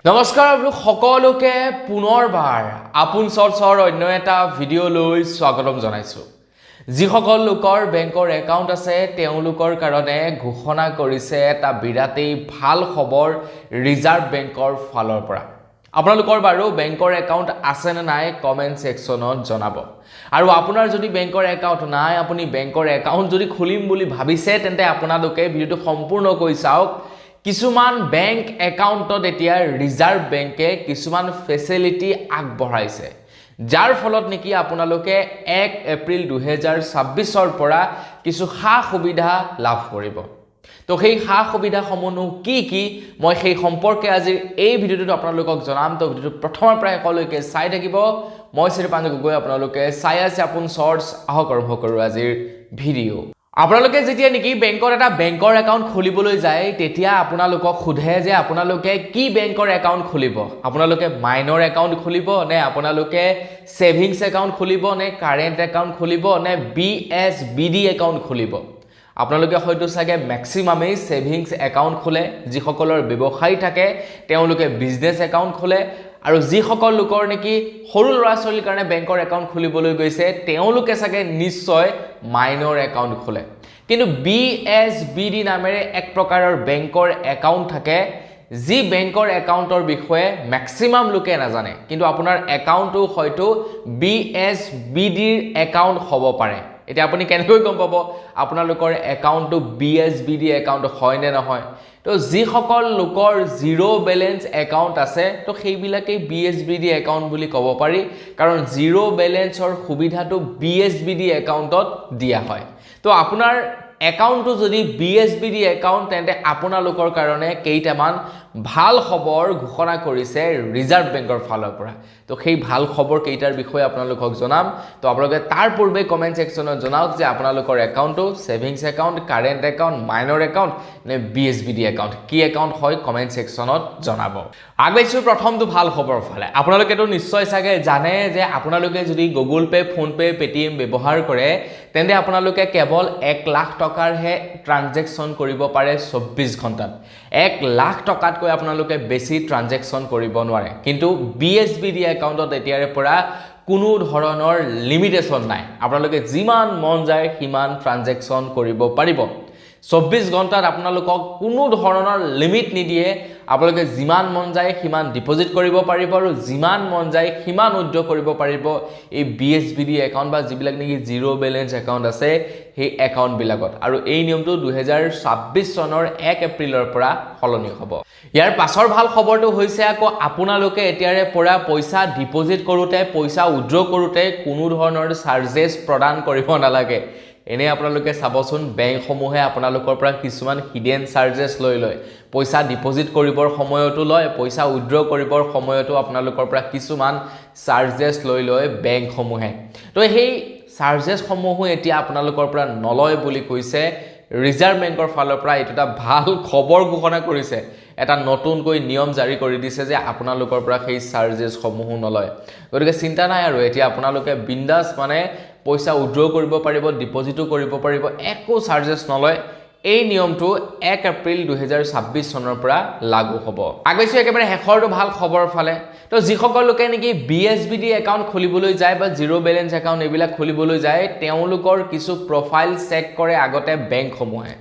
নমস্কাৰ আপোনালোক সকলোকে পুনৰবাৰ আপোন চৰ্চৰ অন্য এটা ভিডিঅ'লৈ স্বাগতম জনাইছোঁ। যিসকল লোকৰ বেংকৰ একাউণ্ট আছে তেওঁলোকৰ কাৰণে ঘোষণা কৰিছে এটা বিৰাটেই ভাল খবৰ ৰিজাৰ্ভ বেংকৰ ফালৰ পৰা। আপোনালোকৰ বাৰু বেংকৰ একাউণ্ট আছে নে নাই কমেণ্ট ছেকশ্যনত জনাব। আৰু আপোনাৰ যদি বেংকৰ একাউণ্ট নাই, আপুনি বেংকৰ একাউণ্ট যদি খুলিম বুলি ভাবিছে তেন্তে আপোনালোকে ভিডিঅ'টো সম্পূৰ্ণকৈ চাওক। কিছুমান বেংক একাউণ্টত এতিয়া ৰিজাৰ্ভ বেংকে কিছুমান ফেচিলিটি আগবঢ়াইছে, যাৰ ফলত নেকি আপোনালোকে 1 এপ্ৰিল 2026ৰ পৰা কিছু সা সুবিধা লাভ কৰিব। তো সেই সা সুবিধাসমূহ কি মই সেই সম্পৰ্কে আজি এই ভিডিঅ'টোত আপোনালোকক জনাম। তো ভিডিঅ'টো প্ৰথমৰ পৰা শেষলৈকে চাই থাকিব। মই শ্ৰীপাঞ্জ গগৈ, আপোনালোকে চাই আছে আপোন চৰ্চ। আহক আৰম্ভ কৰোঁ আজিৰ ভিডিঅ'। আপোনালোকে যেতিয়া নেকি বেংকৰ এটা বেংকৰ একাউণ্ট খুলিবলৈ যায় তেতিয়া আপোনালোকক সোধে যে আপোনালোকে কি বেংকৰ একাউণ্ট খুলিব। আপোনালোকে মাইনৰ একাউণ্ট খুলিব নে আপোনালোকে ছেভিংছ একাউণ্ট খুলিব নে কাৰেণ্ট একাউণ্ট খুলিব নে BSBD একাউণ্ট খুলিব। আপোনালোকে হয়তো চাগে মেক্সিমামেই ছেভিংছ একাউণ্ট খোলে, যিসকলৰ ব্যৱসায় থাকে তেওঁলোকে বিজনেছ একাউণ্ট খোলে, আৰু যিসকল লোকৰ নেকি সৰু ল'ৰা ছোৱালীৰ কাৰণে বেংকৰ একাউণ্ট খুলিবলৈ গৈছে তেওঁলোকে চাগে নিশ্চয় মাইনৰ একাউণ্ট খোলে। কিন্তু BSBD নামেৰে এক প্ৰকাৰৰ বেংকৰ একাউণ্ট থাকে, যি বেংকৰ একাউণ্টৰ বিষয়ে মেক্সিমাম লোকে নাজানে। কিন্তু আপোনাৰ একাউণ্টটো হয়তো BSBDৰ একাউণ্ট হ'ব পাৰে। এতিয়া আপুনি কেনেকৈ গম পাব আপোনালোকৰ একাউণ্টটো BSBD একাউণ্ট হয় নে নহয়? তো যিসকল লোকৰ জিৰ' বেলেঞ্চ একাউণ্ট আছে তো সেইবিলাকেই BSBD একাউণ্ট বুলি ক'ব পাৰি, কাৰণ জিৰ' বেলেঞ্চৰ সুবিধাটো BSBD একাউণ্টত দিয়া হয়। তো আপোনাৰ একাউণ্টটো যদি BSBD একাউণ্ট তেন্তে আপোনালোকৰ কাৰণে কেইটামান ভাল খবৰ ঘোষণা কৰিছে ৰিজাৰ্ভ বেংকৰ ফালৰ পৰা। তো সেই ভাল খবৰ কেইটাৰ বিষয়ে আপোনালোকক জনাম। তো আপোনালোকে তাৰ পূৰ্বে কমেণ্ট ছেকশ্যনত জনাওক যে আপোনালোকৰ একাউণ্টটো savings account, current account, minor account নে BSBD একাউণ্ট, কি একাউণ্ট হয় কমেণ্ট ছেকশ্যনত জনাব। আগবাঢ়িছোঁ প্ৰথমটো ভাল খবৰৰ ফালে। আপোনালোকেতো নিশ্চয় চাগে জানে যে আপোনালোকে যদি গুগল পে', ফোনপে', পেটিএম ব্যৱহাৰ কৰে তেন্তে আপোনালোকে কেৱল 1 লাখ টকাৰহে ট্ৰানজেকশ্যন কৰিব পাৰে 24 ঘণ্টাত। 1 লাখ টকাতকৈ আপোনালোকে বেছি ট্ৰানজেকশ্যন কৰিব নোৱাৰে। কিন্তু BSBD একাউণ্টত এতিয়াৰে পৰা কোনো ধৰণৰ লিমিটেশ্যন নাই। আপোনালোকে যিমান মন যায় সিমান ট্ৰানজেকশ্যন কৰিব পাৰিব। 24 ঘণ্টাত আপোনালোকক কোনো ধৰণৰ লিমিট নিদিয়ে। আপোনালোকে যিমান মন যায় সিমান ডিপজিট কৰিব পাৰিব আৰু যিমান মন যায় সিমান উইথড্ৰ কৰিব পাৰিব এই BSBD একাউণ্ট বা যিবিলাক নেকি জিৰ' বেলেঞ্চ একাউণ্ট আছে সেই একাউণ্টবিলাকত। আৰু এই নিয়মটো 2026 চনৰ 1 এপ্ৰিলৰ পৰা সলনি হ'ব। ইয়াৰ পাছৰ ভাল খবৰটো হৈছে আকৌ আপোনালোকে এতিয়াৰে পৰা পইচা ডিপজিট কৰোঁতে, পইচা উইথড্ৰ কৰোঁতে কোনো ধৰণৰ চাৰ্জেছ প্ৰদান কৰিব নালাগে। এনে আপোনালোকে চাবচোন বেংকসমূহে আপোনালোকৰ পৰা কিছুমান হিডেন চাৰ্জেছ লৈ লয়। পইচা ডিপজিট কৰিবৰ সময়তো লয়, পইচা উইথড্ৰ কৰিবৰ সময়তো আপোনালোকৰ পৰা কিছুমান চাৰ্জেছ লৈ লয় বেংকসমূহে। তো সেই চাৰ্জেছসমূহো এতিয়া আপোনালোকৰ পৰা নলয় বুলি কৈছে ৰিজাৰ্ভ বেংকৰ ফালৰ পৰা। এইটো এটা ভাল খবৰ ঘোষণা কৰিছে, এটা নতুনকৈ নিয়ম জাৰি কৰি দিছে যে আপোনালোকৰ পৰা সেই চাৰ্জেছসমূহো নলয়। গতিকে চিন্তা নাই আৰু এতিয়া আপোনালোকে বিন্দাছ মানে পইচা উইথড্ৰ কৰিব পাৰিব, ডিপজিটো কৰিব পাৰিব, একো চাৰ্জেছ নলয়। এই নিয়মটো 1 এপ্ৰিল 2026 চনৰ পৰা লাগু হ'ব। আগবাঢ়িছোঁ একেবাৰে শেষৰটো ভাল খবৰৰ ফালে। তো যিসকল লোকে নেকি BSBD একাউণ্ট খুলিবলৈ যায় বা জিৰ' বেলেঞ্চ একাউণ্ট এইবিলাক খুলিবলৈ যায় তেওঁলোকৰ কিছু প্ৰফাইল চেক কৰে আগতে বেংকসমূহে।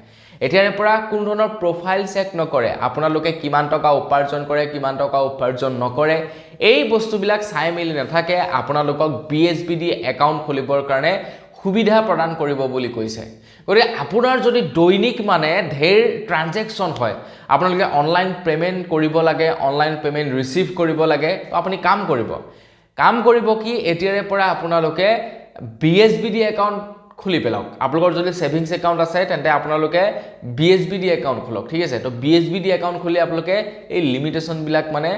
এতিয়াৰে পৰা কোনো ধৰণৰ প্ৰফাইল চেক নকৰে। আপোনালোকে কিমান টকা উপাৰ্জন কৰে, কিমান টকা উপাৰ্জন নকৰে, এই বস্তুবিলাক চাই মেলি নাথাকে আপোনালোকক BSBD একাউণ্ট খুলিবৰ কাৰণে সুবিধা প্ৰদান কৰিব বুলি কৈছে। গতিকে আপোনাৰ যদি দৈনিক মানে ঢেৰ ট্ৰানজেকশ্যন হয়, আপোনালোকে অনলাইন পে'মেণ্ট কৰিব লাগে, অনলাইন পে'মেণ্ট ৰিচিভ কৰিব লাগে, তো আপুনি কাম কৰিব কি এতিয়াৰে পৰা আপোনালোকে BSBD একাউণ্ট খুলি পেলাওক। আপোনালোকৰ যদি ছেভিংছ একাউণ্ট আছে তেন্তে আপোনালোকে BSBD একাউণ্ট খোলক, ঠিক আছে। তো BSBD একাউণ্ট খুলি আপোনালোকে এই লিমিটেশ্যনবিলাক মানে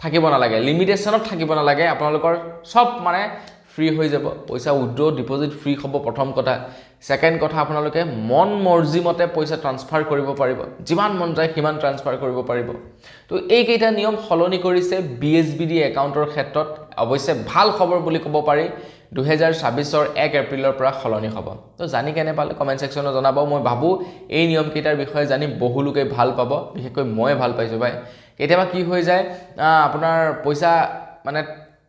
থাকিব নালাগে, লিমিটেশ্যনত থাকিব নালাগে। আপোনালোকৰ চব মানে ফ্ৰী হৈ যাব, পইচা উইথড্ৰ ডিপজিট ফ্ৰী হ'ব প্ৰথম কথা। ছেকেণ্ড কথা, আপোনালোকে মন মৰ্জি মতে পইচা ট্ৰান্সফাৰ কৰিব পাৰিব, যিমান মন যায় সিমান ট্ৰান্সফাৰ কৰিব পাৰিব। তো এইকেইটা নিয়ম সলনি কৰিছে BSBD একাউণ্টৰ ক্ষেত্ৰত। অৱশ্যে ভাল খবৰ বুলি ক'ব পাৰি, 2026 1 এপ্ৰিলৰ পৰা সলনি হ'ব। তো জানি কেনে পালে কমেণ্ট ছেকশ্যনত জনাব। মই ভাবোঁ এই নিয়মকেইটাৰ বিষয়ে জানি বহু লোকে ভাল পাব, বিশেষকৈ মই ভাল পাইছোঁ ভাই। কেতিয়াবা কি হৈ যায় আপোনাৰ পইচা মানে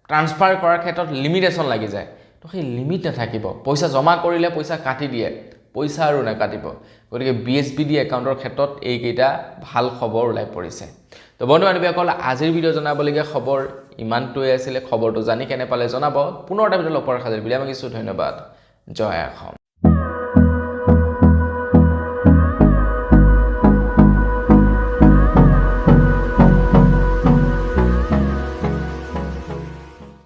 ট্ৰান্সফাৰ কৰাৰ ক্ষেত্ৰত লিমিটেশ্যন লাগি যায় তো সেই লিমিট নাথাকিব পইচা জমা কৰিলে পইচা কাটি দিয়ে পইচা আৰু নাকাটিব গতিকে BSBD একাউণ্টৰ ক্ষেত্ৰত এইকেইটা ভাল খবৰ ওলাই পৰিছে তো বন্ধু বান্ধৱীসকল আজিৰ ভিডিঅ' জনাবলগীয়া খবৰ ইমানটোৱে আছিলে খবৰটো জানি কেনে পালে জনাব পুনৰ এটা ভিডিঅ' লগ পোৱাৰ খাতিৰত বিদায় মাগিছোঁ ধন্যবাদ জয় অসম